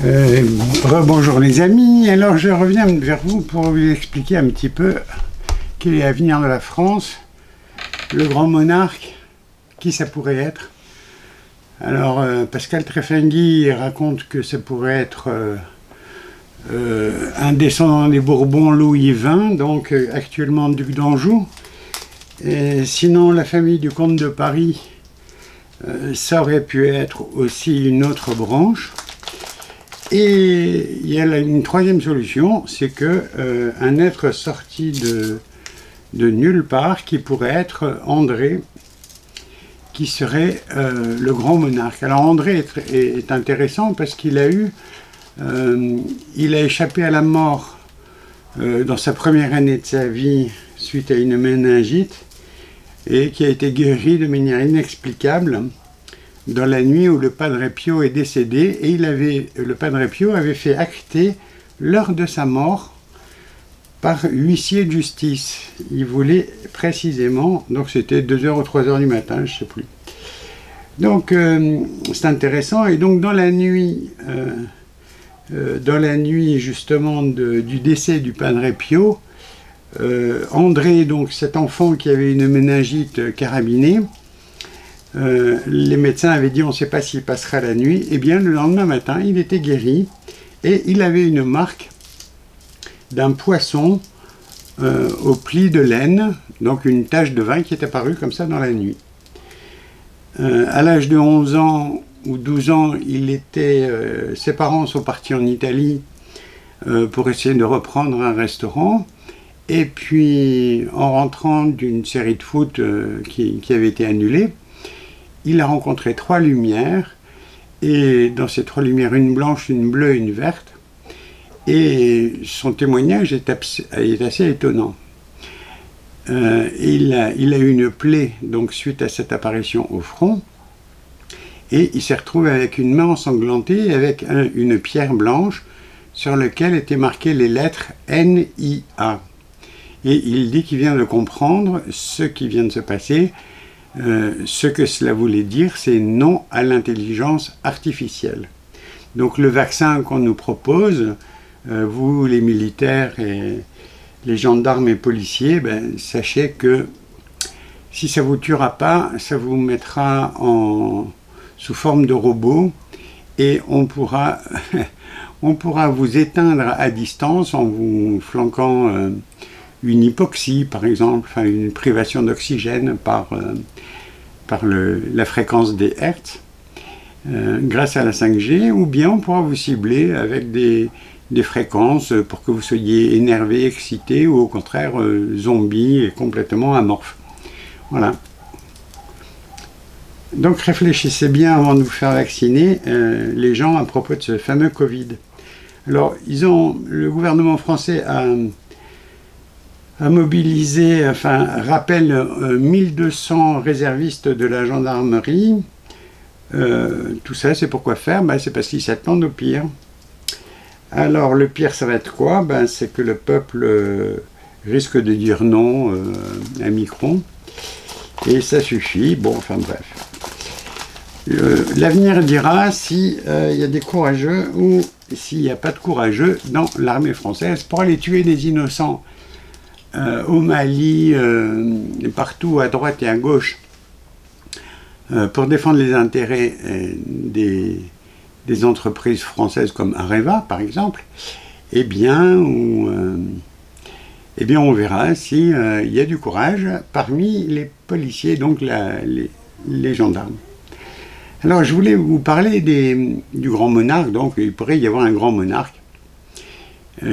Rebonjour les amis, alors je reviens vers vous pour vous expliquer un petit peu quel est l'avenir de la France, le grand monarque, qui ça pourrait être. Alors Pascal Trefengui raconte que ça pourrait être un descendant des Bourbons, Louis XX, donc actuellement duc d'Anjou. Et sinon la famille du comte de Paris, ça aurait pu être aussi une autre branche. Et il y a une troisième solution, c'est que un être sorti de nulle part, qui pourrait être André, qui serait le grand monarque. Alors André est intéressant parce qu'il a échappé à la mort dans sa première année de sa vie suite à une méningite et qui a été guéri de manière inexplicable dans la nuit où le Padre Pio est décédé, et le Padre Pio avait fait acter l'heure de sa mort par huissier de justice. Il voulait précisément, donc c'était 2h ou 3h du matin, je ne sais plus. Donc c'est intéressant, et donc dans la nuit justement du décès du Padre Pio, André, donc cet enfant qui avait une méningite carabinée, les médecins avaient dit on ne sait pas s'il passera la nuit. Et bien le lendemain matin il était guéri et il avait une marque d'un poisson au pli de laine, donc une tache de vin qui est apparue comme ça dans la nuit. À l'âge de 11 ans ou 12 ans, ses parents sont partis en Italie pour essayer de reprendre un restaurant. Et puis en rentrant d'une série de foot qui avait été annulée, il a rencontré 3 lumières, et dans ces 3 lumières, une blanche, une bleue et une verte. Et son témoignage est assez étonnant. Il a eu une plaie donc, suite à cette apparition au front, et il s'est retrouvé avec une main ensanglantée, avec une pierre blanche sur laquelle étaient marquées les lettres NIA. Et il dit qu'il vient de comprendre ce qui vient de se passer. Ce que cela voulait dire, c'est non à l'intelligence artificielle. Donc le vaccin qu'on nous propose, vous les militaires et les gendarmes et policiers, sachez que si ça ne vous tuera pas, ça vous mettra sous forme de robot, et on pourra vous éteindre à distance en vous flanquant une hypoxie, par exemple, enfin une privation d'oxygène par la fréquence des hertz, grâce à la 5G, ou bien on pourra vous cibler avec des fréquences pour que vous soyez énervé, excité, ou au contraire zombie et complètement amorphe. Voilà. Donc réfléchissez bien avant de vous faire vacciner les gens à propos de ce fameux Covid. Alors le gouvernement français a mobilisé, rappelle 1200 réservistes de la gendarmerie. Tout ça, c'est pourquoi faire? C'est parce qu'ils s'attendent au pire. Alors, le pire, ça va être quoi? C'est que le peuple risque de dire non à Macron. Et ça suffit. Bon, enfin bref. L'avenir dira s'il y a des courageux ou s'il n'y a pas de courageux dans l'armée française pour aller tuer des innocents. Au Mali, partout à droite et à gauche, pour défendre les intérêts des entreprises françaises comme Areva, par exemple, eh bien on verra s'il y a du courage parmi les policiers, donc les gendarmes. Alors, je voulais vous parler du grand monarque. Donc il pourrait y avoir un grand monarque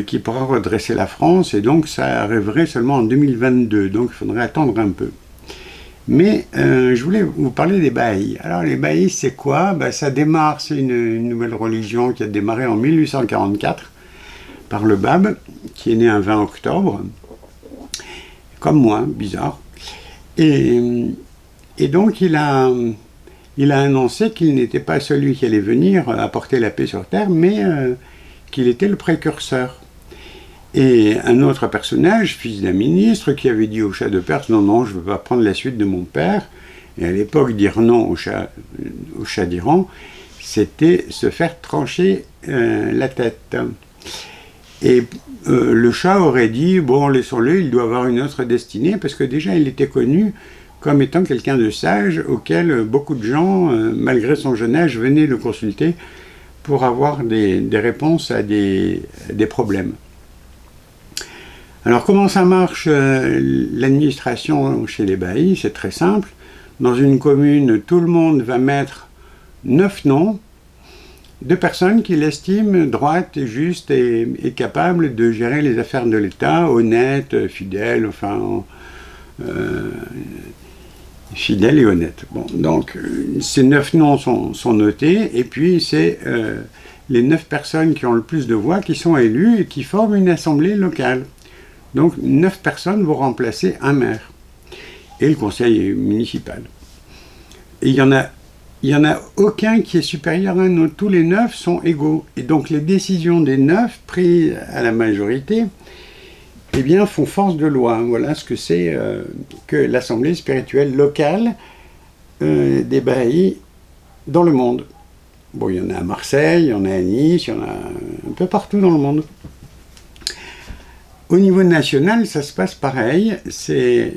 qui pourra redresser la France, et donc ça arriverait seulement en 2022, donc il faudrait attendre un peu. Mais je voulais vous parler des Baha'is. Alors les Baha'is, c'est quoi? Ça démarre, c'est une nouvelle religion qui a démarré en 1844 par le Bab, qui est né un 20 octobre, comme moi, bizarre. Et donc il a annoncé qu'il n'était pas celui qui allait venir apporter la paix sur terre, mais qu'il était le précurseur. Et un autre personnage, fils d'un ministre, qui avait dit au Shah de Perse, non, non, je ne veux pas prendre la suite de mon père. Et à l'époque, dire non au Shah d'Iran, c'était se faire trancher la tête. Et le chat aurait dit, bon, laissons-le, il doit avoir une autre destinée, parce que déjà, il était connu comme étant quelqu'un de sage, auquel beaucoup de gens, malgré son jeune âge, venaient le consulter pour avoir des réponses à des problèmes. Alors, comment ça marche l'administration chez les bahis? C'est très simple. Dans une commune, tout le monde va mettre 9 noms de personnes qu'il estime droites, justes et capables de gérer les affaires de l'État, honnêtes, fidèles, enfin, fidèles et honnêtes. Bon, donc, ces 9 noms sont notés, et puis c'est les 9 personnes qui ont le plus de voix qui sont élues et qui forment une assemblée locale. Donc, 9 personnes vont remplacer un maire et le conseil municipal. Et il y en a aucun qui est supérieur à un autre. Tous les 9 sont égaux. Et donc, les décisions des 9 prises à la majorité, eh bien, font force de loi. Voilà ce que c'est que l'assemblée spirituelle locale des bahis dans le monde. Bon, il y en a à Marseille, il y en a à Nice, il y en a un peu partout dans le monde. Au niveau national, ça se passe pareil. C'est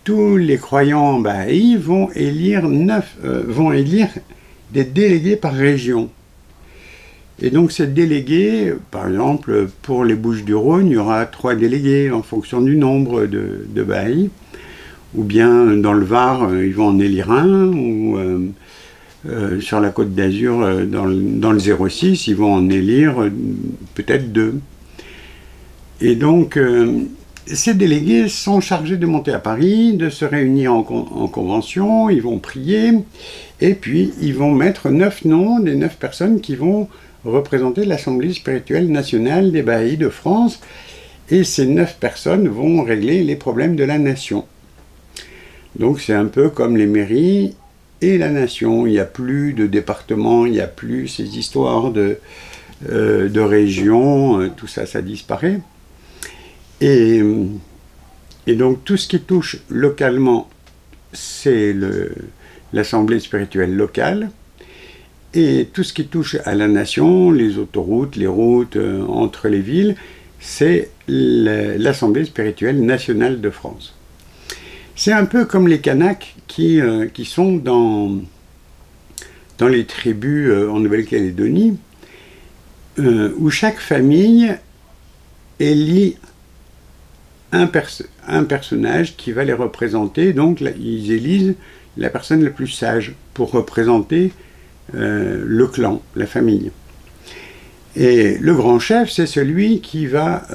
tous les croyants bahis vont élire des délégués par région. Et donc ces délégués, par exemple, pour les Bouches-du-Rhône, il y aura 3 délégués en fonction du nombre de bahis. Ou bien dans le Var, ils vont en élire un, ou sur la Côte d'Azur, dans le 06, ils vont en élire peut-être 2. Et donc, ces délégués sont chargés de monter à Paris, de se réunir en convention, ils vont prier, et puis ils vont mettre 9 noms des 9 personnes qui vont représenter l'Assemblée spirituelle nationale des bahis de France, et ces 9 personnes vont régler les problèmes de la nation. Donc c'est un peu comme les mairies et la nation, il n'y a plus de départements, il n'y a plus ces histoires de régions, tout ça, ça disparaît. Et donc tout ce qui touche localement, c'est l'assemblée spirituelle locale, et tout ce qui touche à la nation, les autoroutes, les routes entre les villes, c'est l'assemblée spirituelle nationale de France. C'est un peu comme les Kanaks qui sont dans les tribus en Nouvelle-Calédonie, où chaque famille élit un personnage qui va les représenter. Donc ils élisent la personne la plus sage pour représenter le clan, la famille. Et le grand chef, c'est celui qui va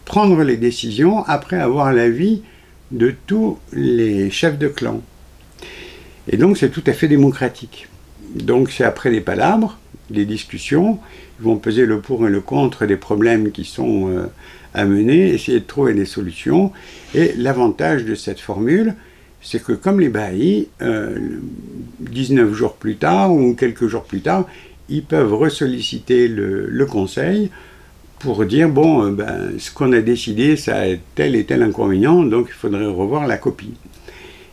prendre les décisions après avoir l'avis de tous les chefs de clan. Et donc c'est tout à fait démocratique. Donc c'est après les palabres, les discussions, ils vont peser le pour et le contre des problèmes qui sont à mener, essayer de trouver des solutions. Et l'avantage de cette formule, c'est que comme les bahis, 19 jours plus tard ou quelques jours plus tard, ils peuvent ressolliciter le conseil pour dire, bon, ce qu'on a décidé, ça a tel et tel inconvénient, donc il faudrait revoir la copie.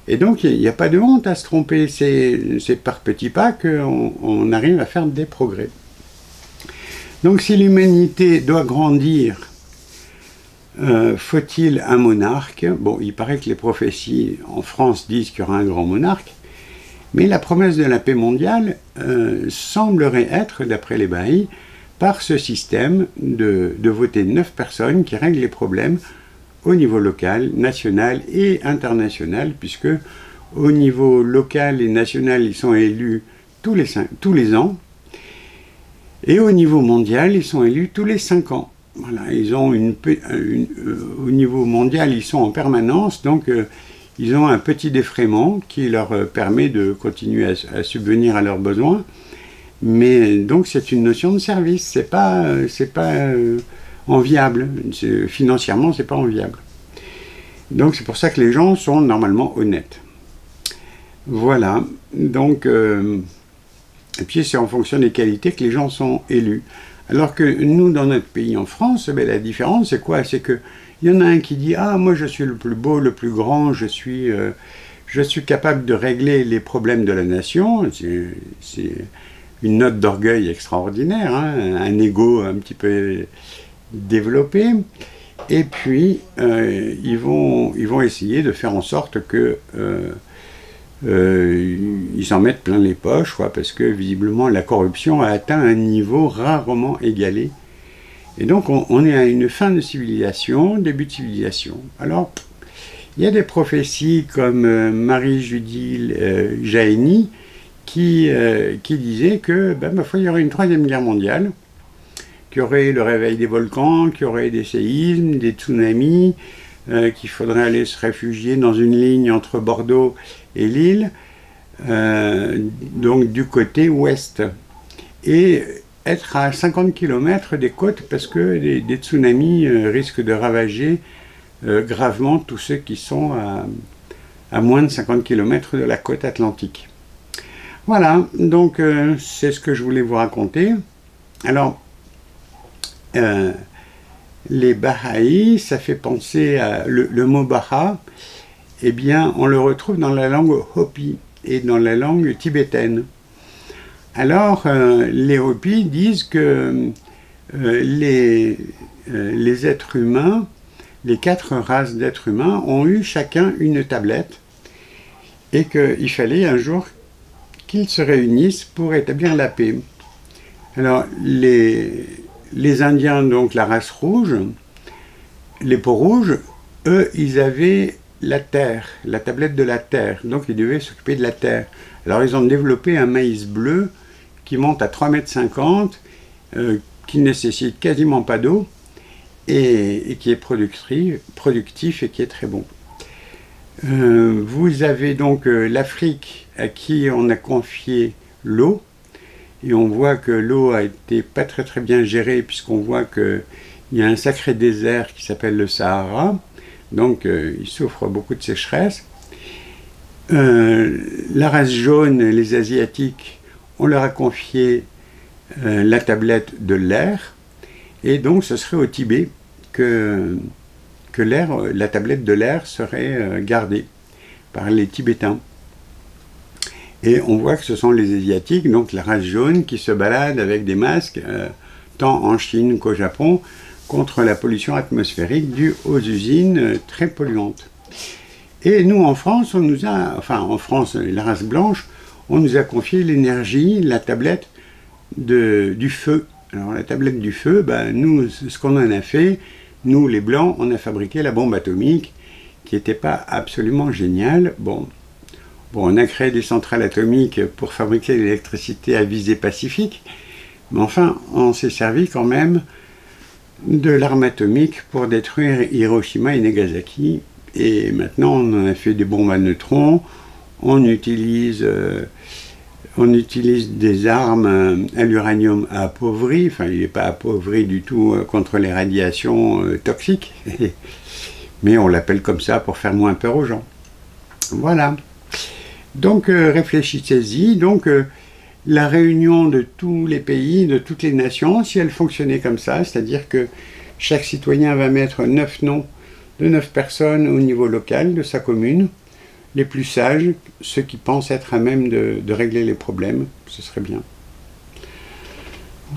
Et donc, il n'y a pas de honte à se tromper, c'est par petits pas qu'on arrive à faire des progrès. Donc, si l'humanité doit grandir, faut-il un monarque? Bon, il paraît que les prophéties en France disent qu'il y aura un grand monarque, mais la promesse de la paix mondiale semblerait être, d'après les bahis, par ce système de voter 9 personnes qui règlent les problèmes au niveau local, national et international, puisque au niveau local et national, ils sont élus tous les ans, et au niveau mondial, ils sont élus tous les 5 ans. Voilà, ils ont au niveau mondial, ils sont en permanence, donc ils ont un petit défraiement qui leur permet de continuer à subvenir à leurs besoins. Mais donc c'est une notion de service, c'est pas enviable, financièrement c'est pas enviable. Donc c'est pour ça que les gens sont normalement honnêtes. Voilà, donc et puis c'est en fonction des qualités que les gens sont élus. Alors que nous, dans notre pays, en France, la différence c'est quoi? C'est qu'il y en a un qui dit « Ah, moi je suis le plus beau, le plus grand, je suis je suis capable de régler les problèmes de la nation. C'est une note d'orgueil extraordinaire, hein, un ego un petit peu développé. Et puis, ils vont essayer de faire en sorte que ils s'en mettent plein les poches, quoi, parce que visiblement la corruption a atteint un niveau rarement égalé. Et donc on est à une fin de civilisation, début de civilisation. Alors, il y a des prophéties comme Marie-Judy Jahenny qui disait que, ma foi, il y aurait une troisième guerre mondiale, qu'il y aurait le réveil des volcans, qu'il y aurait des séismes, des tsunamis, qu'il faudrait aller se réfugier dans une ligne entre Bordeaux et Lille, donc du côté ouest, et être à 50 km des côtes parce que des tsunamis risquent de ravager gravement tous ceux qui sont à moins de 50 km de la côte atlantique. Voilà, donc c'est ce que je voulais vous raconter. Alors, les Bahaïs, ça fait penser à le mot Baha, eh bien, on le retrouve dans la langue Hopi et dans la langue tibétaine. Alors, les Hopis disent que les êtres humains, les 4 races d'êtres humains, ont eu chacun une tablette et qu'il fallait un jour qu'ils se réunissent pour établir la paix. Alors, les Indiens, donc la race rouge, les peaux-rouges, eux, ils avaient la terre, la tablette de la terre, donc ils devaient s'occuper de la terre. Alors ils ont développé un maïs bleu qui monte à 3,50 m, qui ne nécessite quasiment pas d'eau et qui est productif et qui est très bon. Vous avez donc l'Afrique à qui on a confié l'eau, et on voit que l'eau a été pas très bien gérée puisqu'on voit qu'il y a un sacré désert qui s'appelle le Sahara, donc il souffre beaucoup de sécheresse. La race jaune, les Asiatiques, on leur a confié la tablette de l'air, et donc ce serait au Tibet que la tablette de l'air serait gardée par les Tibétains. Et on voit que ce sont les Asiatiques, donc la race jaune, qui se baladent avec des masques, tant en Chine qu'au Japon, contre la pollution atmosphérique due aux usines très polluantes. Et nous, en France, en France, la race blanche, on nous a confié l'énergie, la tablette du feu. Alors la tablette du feu, nous, ce qu'on en a fait, nous les blancs, on a fabriqué la bombe atomique, qui n'était pas absolument géniale. Bon, on a créé des centrales atomiques pour fabriquer de l'électricité à visée pacifique, mais enfin, on s'est servi quand même de l'arme atomique pour détruire Hiroshima et Nagasaki. Et maintenant, on a fait des bombes à neutrons, on utilise des armes à l'uranium appauvri, enfin, il n'est pas appauvri du tout contre les radiations toxiques, mais on l'appelle comme ça pour faire moins peur aux gens. Voilà. Donc, réfléchissez-y. Donc, la réunion de tous les pays, de toutes les nations, si elle fonctionnait comme ça, c'est-à-dire que chaque citoyen va mettre 9 noms de 9 personnes au niveau local de sa commune, les plus sages, ceux qui pensent être à même de régler les problèmes, ce serait bien.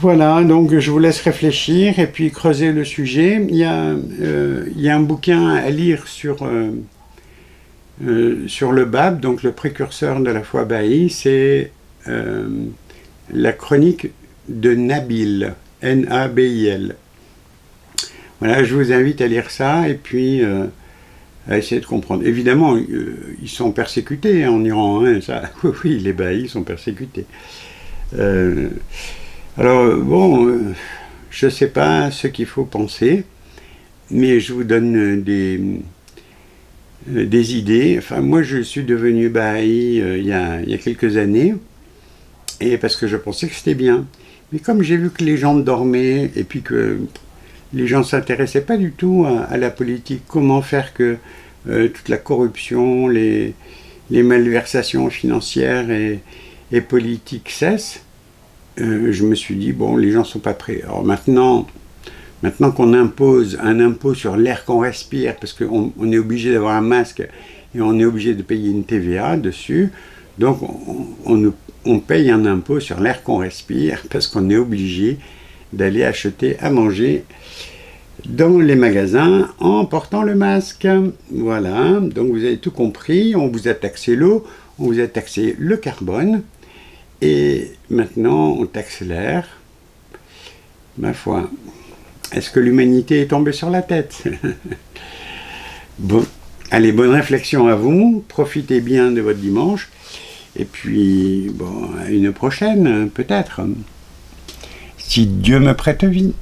Voilà, donc je vous laisse réfléchir et puis creuser le sujet. Il y a un bouquin à lire sur le Bab, donc le précurseur de la foi bahaï, c'est la chronique de Nabil, N-A-B-I-L. Voilà, je vous invite à lire ça et puis à essayer de comprendre. Évidemment, ils sont persécutés en Iran, hein, ça. Oui, les bahaïs sont persécutés. Alors, bon, je ne sais pas ce qu'il faut penser, mais je vous donne des idées. Enfin, moi, je suis devenu bahaï il y a quelques années, et parce que je pensais que c'était bien. Mais comme j'ai vu que les gens dormaient, et puis que les gens ne s'intéressaient pas du tout à la politique, comment faire que toute la corruption, les malversations financières et politiques cessent, je me suis dit, bon, les gens ne sont pas prêts. Alors maintenant qu'on impose un impôt sur l'air qu'on respire, parce qu'on est obligé d'avoir un masque, et on est obligé de payer une TVA dessus. Donc on paye un impôt sur l'air qu'on respire parce qu'on est obligé d'aller acheter à manger dans les magasins en portant le masque. Voilà, donc vous avez tout compris, on vous a taxé l'eau, on vous a taxé le carbone, et maintenant on taxe l'air. Ma foi, est-ce que l'humanité est tombée sur la tête? Bon, allez, bonne réflexion à vous, profitez bien de votre dimanche, et puis, bon, à une prochaine, peut-être, si Dieu me prête vie.